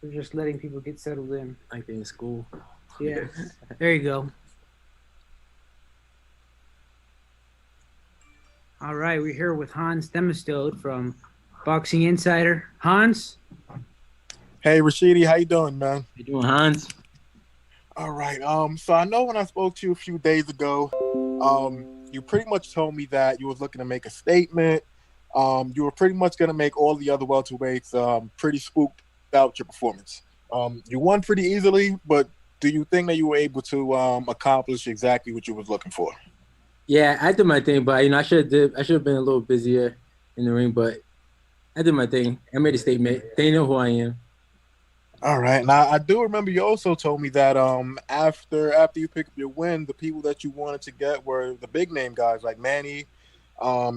We're just letting people get settled in. Like in school. Yeah. There you go. All right, we're here with Hans Demistode from Boxing Insider. Hans? Hey Rashidi, how you doing, man? How you doing, Hans? All right. So I know when I spoke to you a few days ago, you pretty much told me that you was looking to make a statement. You were pretty much gonna make all the other welterweights pretty spooked about your performance. You won pretty easily, but do you think that you were able to accomplish exactly what you was looking for? Yeah, I did my thing, but I should have been a little busier in the ring, but I did my thing. I made a statement. They know who I am. All right. Now I do remember you also told me that after you pick up your win, the people that you wanted to get were the big name guys like Manny,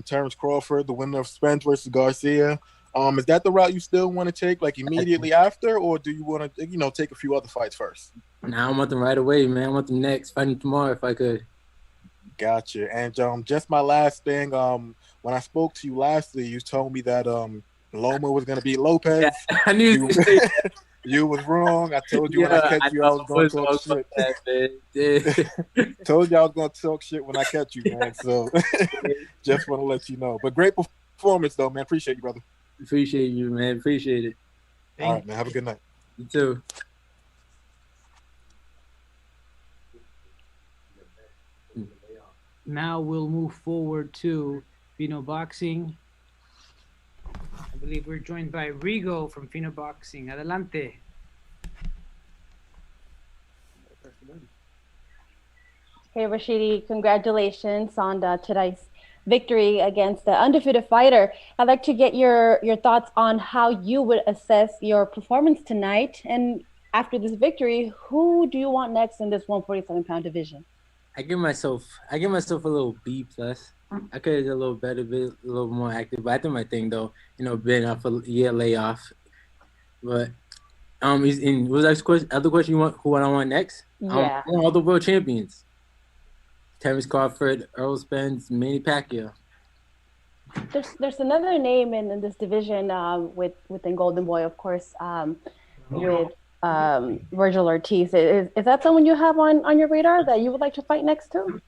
Terrence Crawford, the winner of Spence versus Garcia. Is that the route you still want to take, like immediately after, or do you want to, take a few other fights first? Nah, I want them right away, man. I want them next, fighting tomorrow if I could. Gotcha. And just my last thing, when I spoke to you lastly, you told me that Loma was gonna beat Lopez. Yeah, I knew you. You was wrong. I told you when I catch you, I was gonna talk shit. Told you I was gonna talk shit when I catch you, man. So just want to let you know. But great performance, though, man. Appreciate you, brother. Appreciate you, man. Appreciate it. All right, man. Have a good night. You too. Now we'll move forward to Fino Boxing. I believe we're joined by Rigo from Fino Boxing. Adelante. Hey, Rashidi, congratulations on today's victory against the undefeated fighter. I'd like to get your thoughts on how you would assess your performance tonight. And after this victory, who do you want next in this 147-pound division? I give myself a little B plus. I could have done a little better, a little more active. But I did my thing though. Been off a year layoff. But what was the other question you want? Who I want next? Yeah. I want all the world champions. Terrence Crawford, Earl Spence, Manny Pacquiao. There's another name in this division within Golden Boy, of course, with Virgil Ortiz. Is that someone you have on your radar that you would like to fight next to?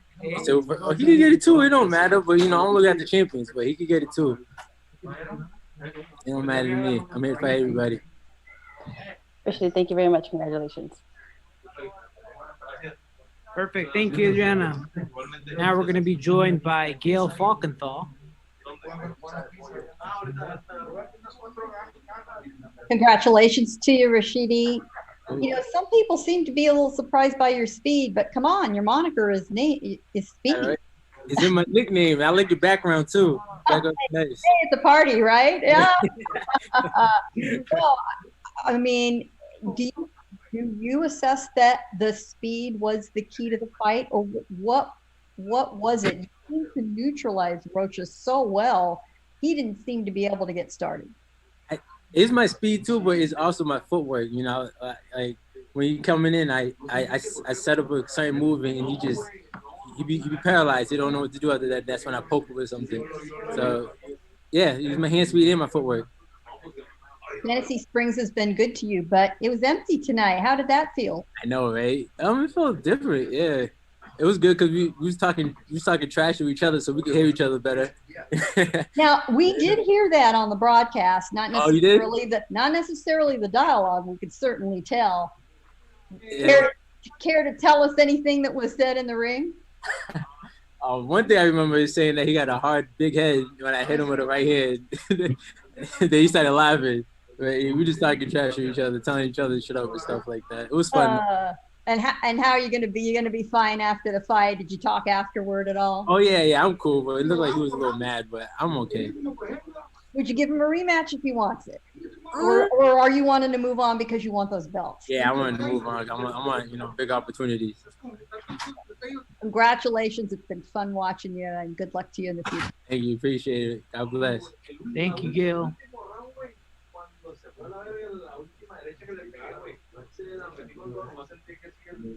So he could get it too. It don't matter, but I'm looking at the champions, but he could get it too. It don't matter to me. I'm here to fight everybody. Appreciate it. Thank you very much. Congratulations. Perfect. Thank you, Adriana. Now we're going to be joined by Gail Falkenthal. Congratulations to you, Rashidi. Some people seem to be a little surprised by your speed, but come on, your moniker is Speed. Right. It's in my nickname. I like your background too. Nice. Hey, it's a party, right? Yeah. Well, I mean, do you assess that the speed was the key to the fight, or what was it? You seemed to neutralize Rocha so well. He didn't seem to be able to get started. It's my speed too, but it's also my footwork. Like when you coming in, I set up a certain move and he be paralyzed. He don't know what to do after that. That's when I poke him with something. So yeah, it's my hand speed and my footwork. Tennessee Springs has been good to you, but it was empty tonight. How did that feel? I know, right? It felt different. Yeah, it was good because we was talking trash to each other, so we could hear each other better. Now we did hear that on the broadcast, not necessarily not necessarily the dialogue. We could certainly tell. Yeah. Care to tell us anything that was said in the ring? One thing I remember is saying that he got a hard, big head when I hit him with a right hand. Then he started laughing. Right? We just talking trash to each other, telling each other shut up and stuff like that. It was fun. And how are you going to be? You're going to be fine after the fight. Did you talk afterward at all? Oh yeah, I'm cool. But it looked like he was a little mad, but I'm okay. Would you give him a rematch if he wants it, or are you wanting to move on because you want those belts? Yeah, I want to move on. I want big opportunities. Congratulations! It's been fun watching you, and good luck to you in the future. Thank you, appreciate it. God bless. Thank you, Gil.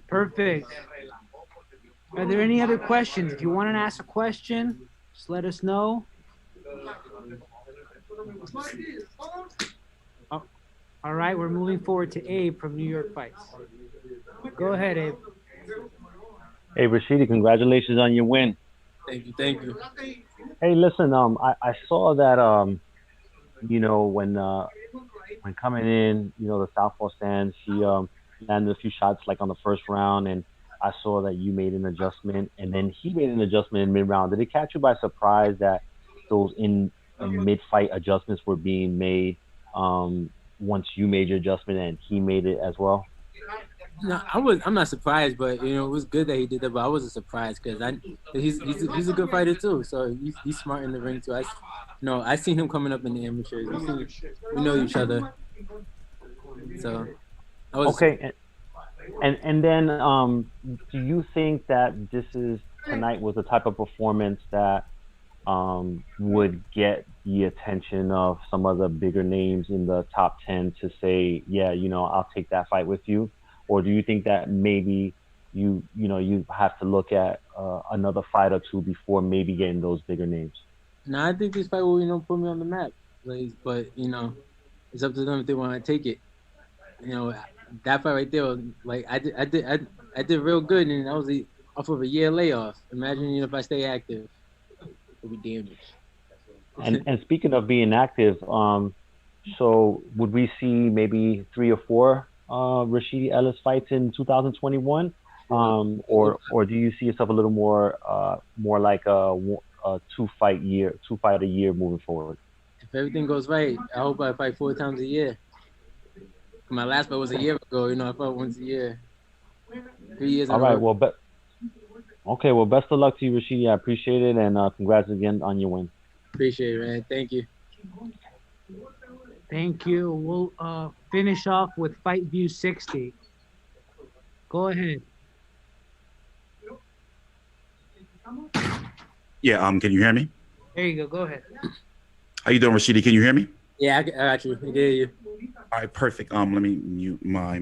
Perfect. Are there any other questions? If you want to ask a question, just let us know. All right, we're moving forward to Abe from New York Fights. Go ahead, Abe. Hey, Rashidi, congratulations on your win. Thank you, thank you. Hey, listen, I saw that, when coming in, the Southpaw stand, she landed a few shots like on the first round, and I saw that you made an adjustment, and then he made an adjustment in mid round. Did it catch you by surprise that those in mid fight adjustments were being made once you made your adjustment and he made it as well? No, I'm not surprised, but it was good that he did that. But I wasn't surprised because he's a good fighter too. So he's smart in the ring too. I seen him coming up in the amateurs. We know each other. So okay. And then do you think that tonight was the type of performance that would get the attention of some of the bigger names in the top 10 to say, yeah, I'll take that fight with you? Or do you think that maybe you have to look at another fight or two before maybe getting those bigger names? No, I think this fight will put me on the map. But it's up to them if they want to take it. That fight right there, I did real good, and that was off of a year layoff. Imagine if I stay active, it'll be damaged. And speaking of being active, so would we see maybe 3 or 4 Rashidi Ellis fights in 2021, or do you see yourself a little more like a 2 fight a year moving forward? If everything goes right, I hope I fight 4 times a year. My last fight was a year ago. I fought once a year. 3 years. All right. Well, well, best of luck to you, Rashidi. I appreciate it, and congrats again on your win. Appreciate it, man. Thank you. Thank you. We'll finish off with Fight View 60. Go ahead. Yeah, can you hear me? There you go. Go ahead. How you doing, Rashidi? Can you hear me? Yeah, I got you. I can hear you. All right, perfect. Let me mute my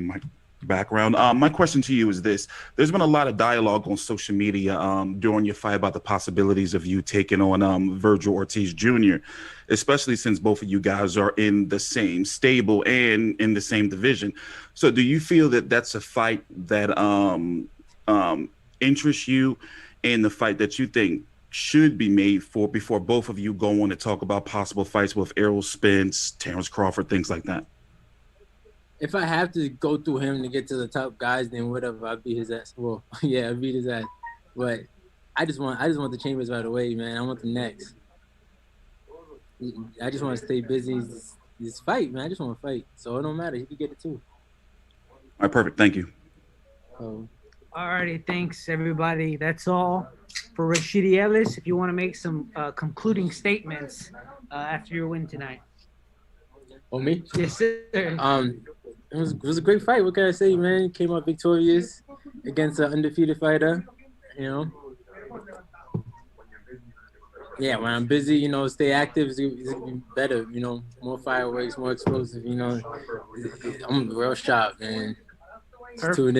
background. My question to you is this. There's been a lot of dialogue on social media during your fight about the possibilities of you taking on Virgil Ortiz Jr., especially since both of you guys are in the same stable and in the same division. So do you feel that that's a fight that interests you, and the fight that you think should be made before both of you go on to talk about possible fights with Errol Spence, Terrence Crawford, things like that? If I have to go through him to get to the top guys, then whatever, I'll beat his ass. Well, yeah, I'll beat his ass. But I just want the Chambers right away, man. I want the next. I just want to stay busy. This fight, man. I just want to fight. So it don't matter. He can get it too. All right, perfect. Thank you. Alrighty, thanks everybody. That's all for Rashidi Ellis. If you want to make some concluding statements after your win tonight. Oh, me? Yes, sir. It was a great fight. What can I say, man? Came out victorious against an undefeated fighter. Yeah, when I'm busy, stay active is gonna be better. More fireworks, more explosive. I'm real sharp, man. Just tune in.